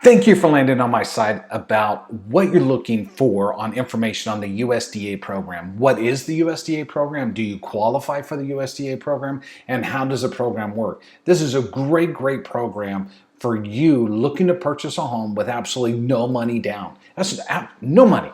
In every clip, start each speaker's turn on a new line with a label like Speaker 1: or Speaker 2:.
Speaker 1: Thank you for landing on my site about what you're looking for on information on the USDA program. What is the USDA program? Do you qualify for the USDA program? And how does the program work? This is a great program for you looking to purchase a home with absolutely no money down. That's no money.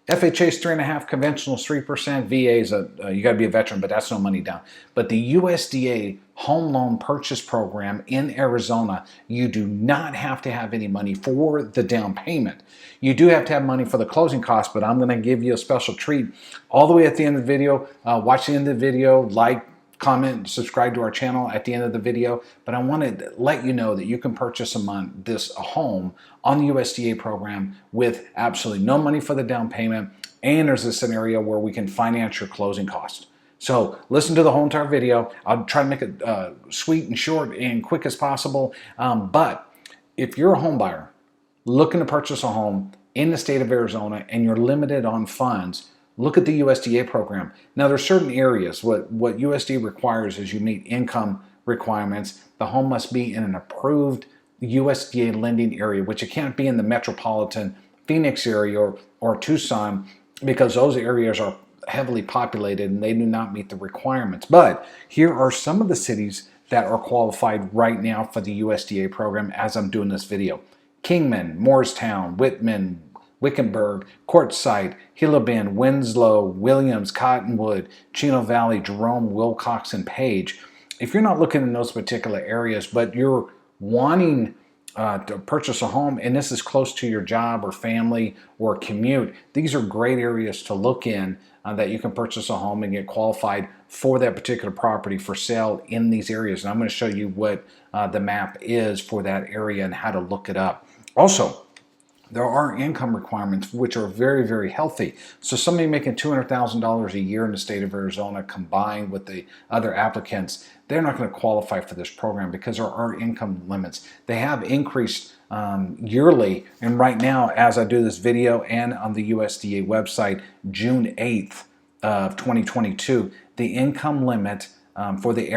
Speaker 1: FHA's 3.5%, conventional's 3%, VA's you got to be a veteran, but that's no money down. But the USDA home loan purchase program in Arizona, you do not have to have any money for the down payment. You do have to have money for the closing costs, but I'm going to give you a special treat all the way at the end of the video. Watch the end of the video, like, comment, subscribe to our channel at the end of the video. But I wanted to let you know that you can purchase a home on the USDA program with absolutely no money for the down payment, and there's a scenario where we can finance your closing cost. So listen to the whole entire video. I'll try to make it sweet and short and quick as possible. But if you're a home buyer looking to purchase a home in the state of Arizona and you're limited on funds, look at the USDA program. Now, there's certain areas. What USDA requires is you meet income requirements. The home must be in an approved USDA lending area, which it can't be in the metropolitan Phoenix area or Tucson, because those areas are heavily populated and they do not meet the requirements. But here are some of the cities that are qualified right now for the USDA program as I'm doing this video. Kingman, Morristown, Wittman, Wickenburg, Quartzite, Gila, Winslow, Williams, Cottonwood, Chino Valley, Jerome, Wilcox, and Page. If you're not looking in those particular areas, but you're wanting to purchase a home and this is close to your job or family or commute, these are great areas to look in that you can purchase a home and get qualified for that particular property for sale in these areas. And I'm going to show you what the map is for that area and how to look it up. Also, there are income requirements which are very healthy. So somebody making $200,000 a year in the state of Arizona combined with the other applicants, they're not going to qualify for this program because there are income limits. They have increased yearly, and right now as I do this video and on the USDA website, June 8th of 2022, the income limit for the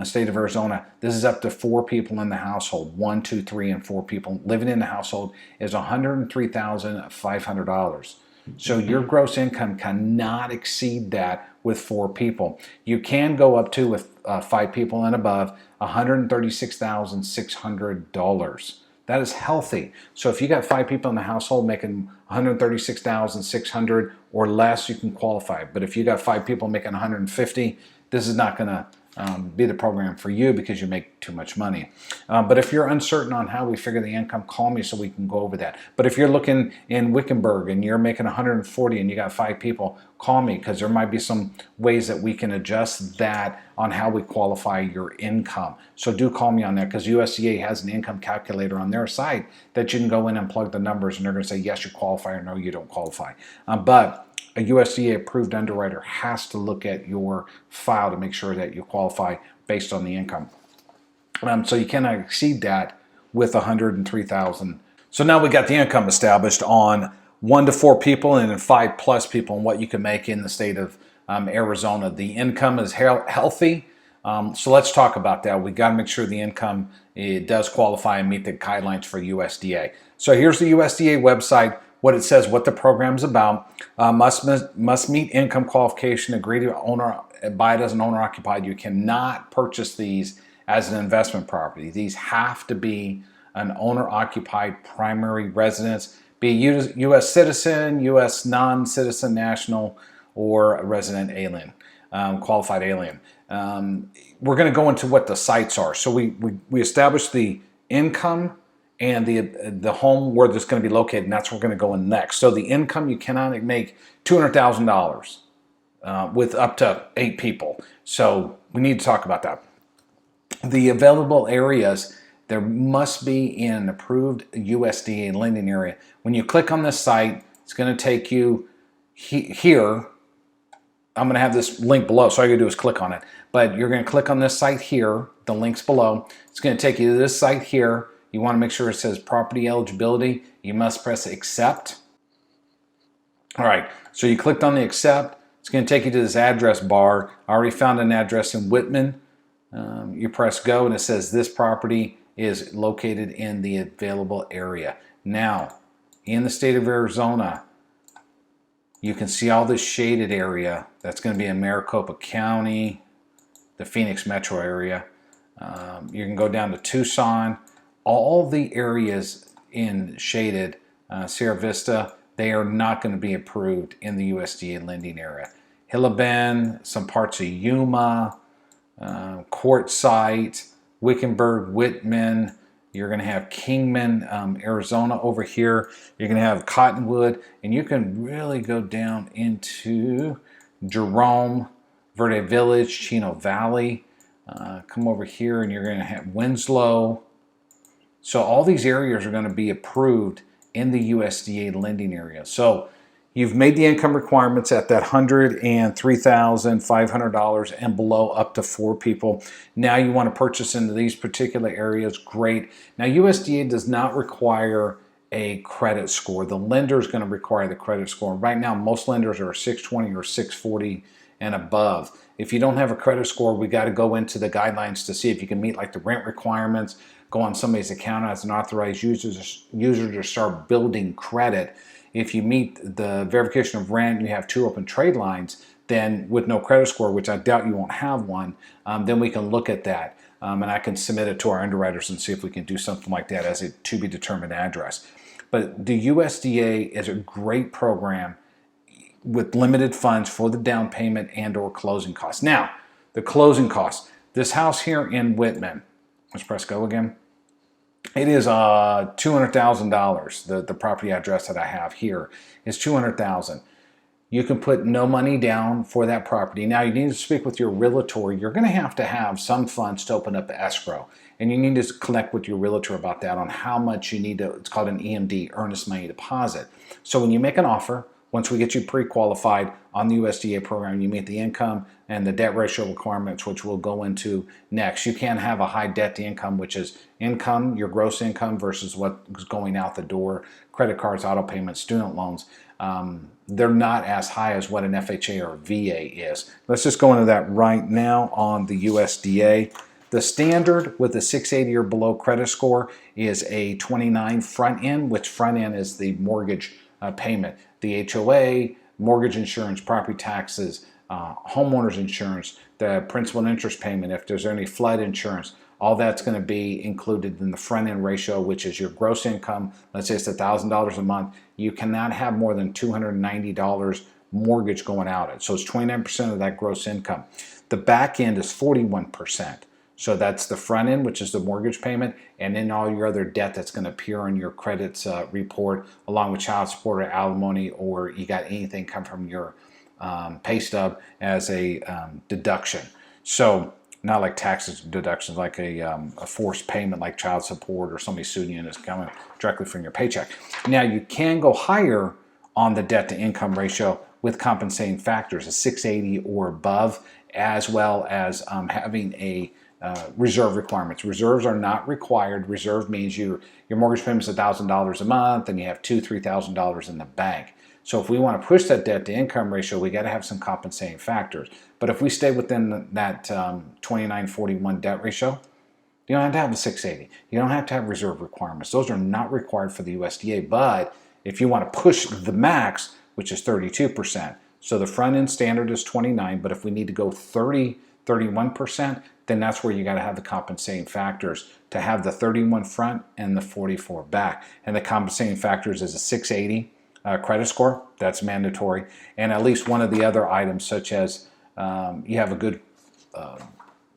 Speaker 1: state of Arizona, this is up to 4 people in the household. 1, 2, 3, and 4 people living in the household is $103,500. So your gross income cannot exceed that with 4 people. You can go up to, with 5 people and above, $136,600. That is healthy. So if you got 5 people in the household making $136,600 or less, you can qualify. But if you got 5 people making $150,000, this is not going to be the program for you because you make too much money. But if you're uncertain on how we figure the income, call me so we can go over that. But if you're looking in Wickenburg and you're making $140,000 and you got 5 people, call me because there might be some ways that we can adjust that on how we qualify your income. So do call me on that because USDA has an income calculator on their site that you can go in and plug the numbers and they're going to say yes, you qualify, or no, you don't qualify. But a USDA approved underwriter has to look at your file to make sure that you qualify based on the income. So you cannot exceed that with $103,000. So now we got the income established on 1 to 4 people and then 5+ people and what you can make in the state of Arizona. The income is healthy. So let's talk about that. We got to make sure the income does qualify and meet the guidelines for USDA. So here's the USDA website. What it says, what the program's about, must meet income qualification, agree to buy it as an owner occupied. You cannot purchase these as an investment property. These have to be an owner occupied primary residence, be a U.S. citizen, U.S. non-citizen national, or a resident alien, qualified alien. We're going to go into what the sites are. So we established the income and the home where this is going to be located, and that's where we're going to go in next. So the income, you cannot make $200,000 with up to 8 people. So we need to talk about that. The available areas, there must be in an approved USDA lending area. When you click on this site, it's going to take you here. I'm going to have this link below, so all you do is click on it. But you're going to click on this site here, the link's below. It's going to take you to this site here. You want to make sure it says property eligibility. You must press accept. All right, so you clicked on the accept. It's going to take you to this address bar. I already found an address in Wittman. You press go and it says this property is located in the available area. Now, in the state of Arizona, you can see all this shaded area. That's going to be in Maricopa County, the Phoenix metro area. You can go down to Tucson. All the areas in shaded Sierra Vista, they are not going to be approved in the USDA lending area. Gila Bend, some parts of Yuma, Quartzite, Wickenburg, Wittman. You're going to have Kingman, Arizona over here. You're going to have Cottonwood, and you can really go down into Jerome, Verde Village, Chino Valley. Come over here, and you're going to have Winslow. So all these areas are going to be approved in the USDA lending area. So you've made the income requirements at that $103,500 and below, up to 4 people. Now you want to purchase into these particular areas, great. Now USDA does not require a credit score. The lender is going to require the credit score. Right now, most lenders are 620 or 640 and above. If you don't have a credit score, we got to go into the guidelines to see if you can meet like the rent requirements, go on somebody's account as an authorized user to start building credit. If you meet the verification of rent, you have 2 open trade lines, then with no credit score, which I doubt you won't have one, then we can look at that. And I can submit it to our underwriters and see if we can do something like that as a to be determined address. But the USDA is a great program with limited funds for the down payment and or closing costs. Now, the closing costs. This house here in Wittman, let's press go again. It is $200,000. The property address that I have here is $200,000. You can put no money down for that property. Now you need to speak with your realtor. You're going to have some funds to open up escrow, and you need to connect with your realtor about that on how much you need to. It's called an EMD, earnest money deposit. So when you make an offer, once we get you pre-qualified on the USDA program, you meet the income and the debt ratio requirements, which we'll go into next. You can't have a high debt to income, which is income, your gross income versus what's going out the door, credit cards, auto payments, student loans. They're not as high as what an FHA or VA is. Let's just go into that right now on the USDA. The standard with a 680 or below credit score is a 29 front end, which front end is the mortgage payment. The HOA, mortgage insurance, property taxes, homeowners insurance, the principal and interest payment, if there's any flood insurance, all that's going to be included in the front end ratio, which is your gross income. Let's say it's $1,000 a month. You cannot have more than $290 mortgage going out. So it's 29% of that gross income. The back end is 41%. So that's the front end, which is the mortgage payment, and then all your other debt that's going to appear on your credits report, along with child support or alimony, or you got anything come from your pay stub as a deduction. So not like taxes deductions, like a forced payment like child support or somebody suing you and it's coming directly from your paycheck. Now you can go higher on the debt to income ratio with compensating factors, a 680 or above, as well as having a reserve requirements. Reserves are not required. Reserve means your mortgage payment is $1,000 a month and you have $3,000 in the bank. So if we want to push that debt to income ratio, we got to have some compensating factors. But if we stay within that 29-41 debt ratio, you don't have to have a 680. You don't have to have reserve requirements. Those are not required for the USDA. But if you want to push the max, which is 32%, so the front end standard is 29, but if we need to go 31%, then that's where you got to have the compensating factors to have the 31 front and the 44 back. And the compensating factors is a 680 credit score. That's mandatory. And at least one of the other items, such as you have a good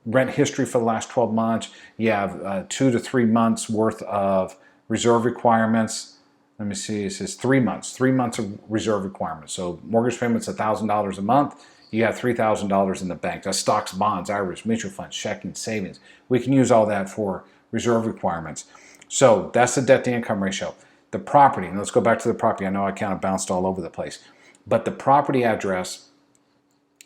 Speaker 1: rent history for the last 12 months. You have 2 to 3 months worth of reserve requirements. Let me see, it says 3 months. 3 months of reserve requirements. So mortgage payments $1,000 a month. You have $3,000 in the bank. That's stocks, bonds, IRAs, mutual funds, checking, savings. We can use all that for reserve requirements. So that's the debt to income ratio. The property, and let's go back to the property. I know I kind of bounced all over the place. But the property address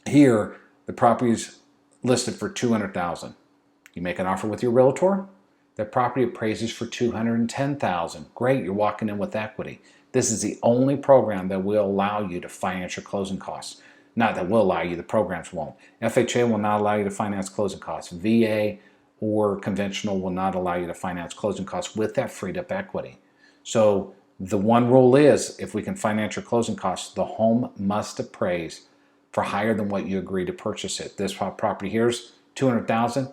Speaker 1: here, the property is listed for $200,000. You make an offer with your realtor, the property appraises for $210,000. Great, you're walking in with equity. This is the only program that will allow you to finance your closing costs. Not that will allow you, the programs won't. FHA will not allow you to finance closing costs. VA or conventional will not allow you to finance closing costs with that freed up equity. So the one rule is, if we can finance your closing costs, the home must appraise for higher than what you agree to purchase it. This property here's $200,000.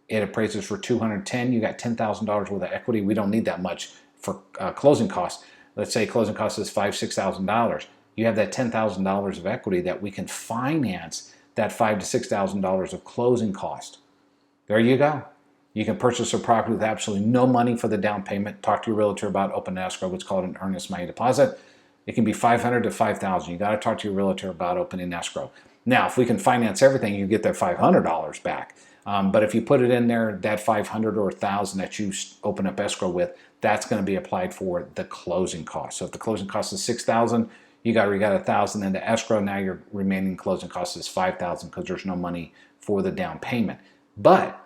Speaker 1: It appraises for $210,000. You got $10,000 worth of equity. We don't need that much for closing costs. Let's say closing costs is $5,000, $6,000. You have that $10,000 of equity that we can finance that $5,000 to $6,000 of closing cost. There you go. You can purchase a property with absolutely no money for the down payment. Talk to your realtor about open escrow, what's called an earnest money deposit. It can be $500 to $5,000. You got to talk to your realtor about opening escrow. Now, if we can finance everything, you get that $500 back. But if you put it in there, that $500 or $1,000 that you open up escrow with, that's going to be applied for the closing cost. So if the closing cost is $6,000, you got $1,000 into escrow. Now your remaining closing cost is $5,000 because there's no money for the down payment. But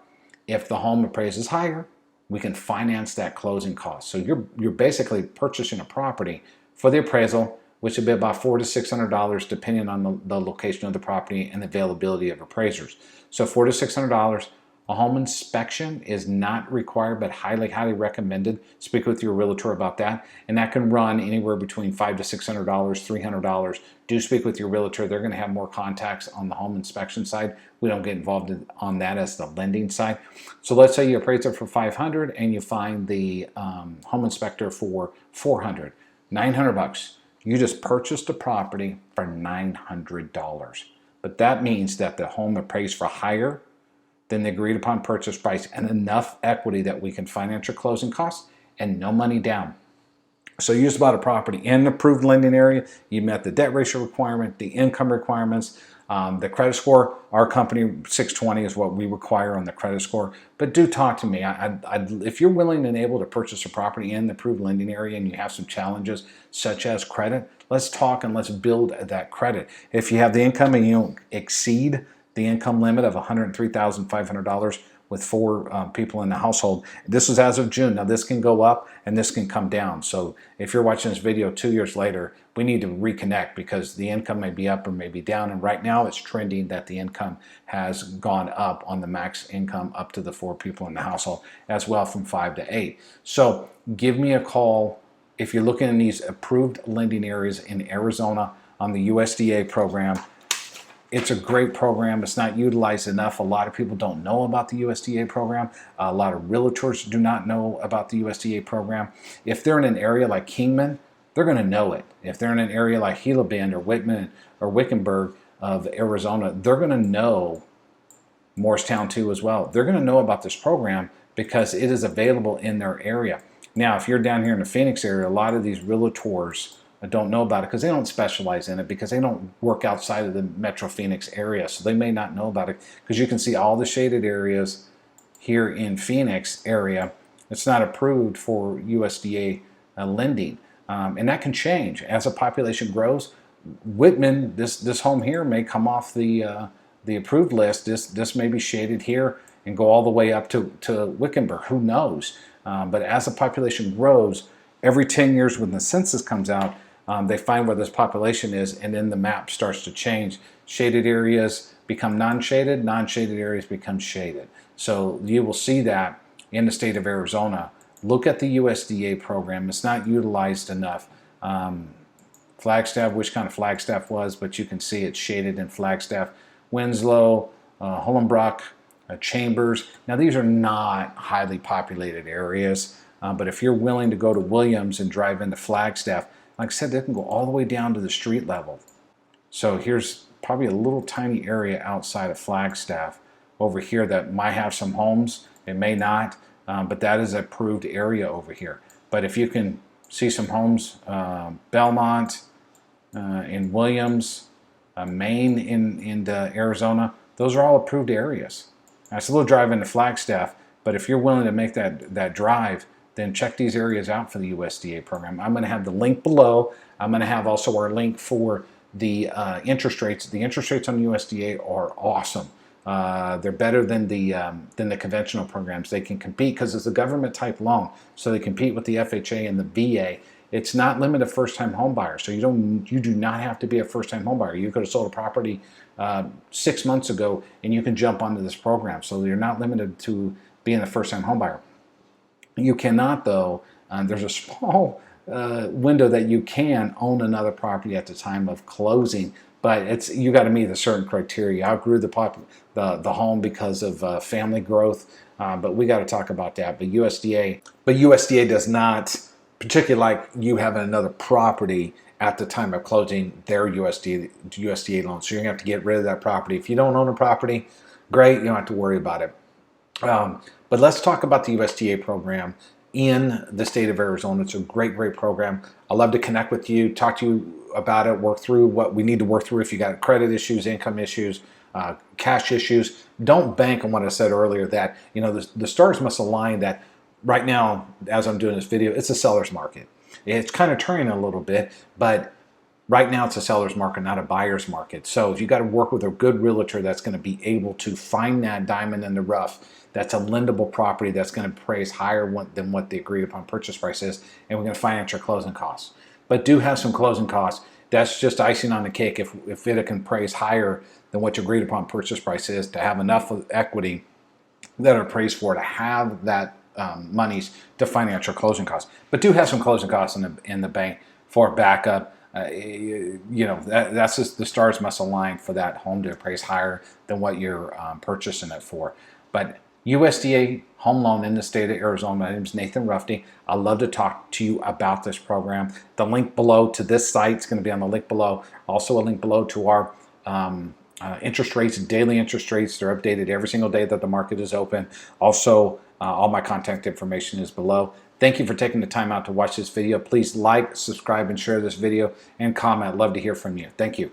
Speaker 1: if the home appraises higher, we can finance that closing cost. So you're basically purchasing a property for the appraisal, which would be about $400 to $600 depending on the location of the property and the availability of appraisers. So $400 to $600. A home inspection is not required, but highly recommended. Speak with your realtor about that. And that can run anywhere between $500 to $600, $300. Do speak with your realtor. They're going to have more contacts on the home inspection side. We don't get involved on that as the lending side. So let's say you appraise it for $500 and you find the home inspector for $400, $900. You just purchased a property for $900. But that means that the home appraised for higher than the agreed upon purchase price and enough equity that we can finance your closing costs and no money down. So you just bought a property in an approved lending area. You met the debt ratio requirement, the income requirements, the credit score. Our company 620 is what we require on the credit score. But do talk to me. If you're willing and able to purchase a property in the approved lending area and you have some challenges such as credit, let's talk and let's build that credit. If you have the income and you don't exceed the income limit of $103,500 with 4 people in the household. This is as of June. Now this can go up and this can come down. So if you're watching this video 2 years later, we need to reconnect because the income may be up or may be down. And right now it's trending that the income has gone up on the max income up to the 4 people in the household as well from 5 to 8. So give me a call if you're looking in these approved lending areas in Arizona on the USDA program. It's a great program. It's not utilized enough. A lot of people don't know about the USDA program. A lot of realtors do not know about the USDA program. If they're in an area like Kingman, they're going to know it. If they're in an area like Gila or Wittman or Wickenburg of Arizona, they're going to know Morristown too as well. They're going to know about this program because it is available in their area. Now, if you're down here in the Phoenix area, a lot of these realtors don't know about it because they don't specialize in it because they don't work outside of the Metro Phoenix area. So they may not know about it because you can see all the shaded areas here in Phoenix area. It's not approved for USDA lending. And that can change as the population grows. Whitman, this home here may come off the approved list. This may be shaded here and go all the way up to Wickenburg. Who knows? But as the population grows, every 10 years when the census comes out, they find where this population is, and then the map starts to change. Shaded areas become non-shaded, non-shaded areas become shaded. So you will see that in the state of Arizona. Look at the USDA program. It's not utilized enough. Flagstaff, which kind of Flagstaff was, but you can see it's shaded in Flagstaff. Winslow, Hollenbrock, Chambers. Now these are not highly populated areas, but if you're willing to go to Williams and drive into Flagstaff, like I said, they can go all the way down to the street level. So here's probably a little tiny area outside of Flagstaff over here that might have some homes. It may not, but that is an approved area over here. But if you can see some homes, Belmont, in Williams, Maine in Arizona, those are all approved areas. Now, it's a little drive into Flagstaff, but if you're willing to make that drive, then check these areas out for the USDA program. I'm going to have the link below. I'm going to have also our link for the interest rates. The interest rates on the USDA are awesome. They're better than the conventional programs. They can compete because it's a government type loan, so they compete with the FHA and the VA. It's not limited to first-time home buyers, so you do not have to be a first-time home buyer. You could have sold a property 6 months ago, and you can jump onto this program. So you're not limited to being a first-time home buyer. You cannot, though, there's a small window that you can own another property at the time of closing, but you got to meet a certain criteria. I outgrew the home because of family growth, but we got to talk about that. But USDA does not, particularly like you having another property at the time of closing their USDA loan. So you're gonna have to get rid of that property. If you don't own a property, great, you don't have to worry about it. But let's talk about the USDA program in the state of Arizona. It's a great, great program. I love to connect with you, talk to you about it, work through what we need to work through if you got credit issues, income issues, cash issues. Don't bank on what I said earlier that, the stars must align that right now, as I'm doing this video, it's a seller's market. It's kind of turning a little bit, but right now it's a seller's market, not a buyer's market. So if you got to work with a good realtor that's going to be able to find that diamond in the rough, that's a lendable property that's going to appraise higher than what the agreed upon purchase price is, and we're going to finance your closing costs. But do have some closing costs. That's just icing on the cake if it can appraise higher than what your agreed upon purchase price is, to have enough equity that are appraised for to have that monies to finance your closing costs. But do have some closing costs in the bank for backup. That's just the stars must align for that home to appraise higher than what you're purchasing it for. But USDA home loan in the state of Arizona. My name is Nathan Rufty. I'd love to talk to you about this program. The link below to this site is going to be on the link below. Also a link below to our interest rates, daily interest rates. They're updated every single day that the market is open. Also, all my contact information is below. Thank you for taking the time out to watch this video. Please like, subscribe, and share this video, and comment. Love to hear from you. Thank you.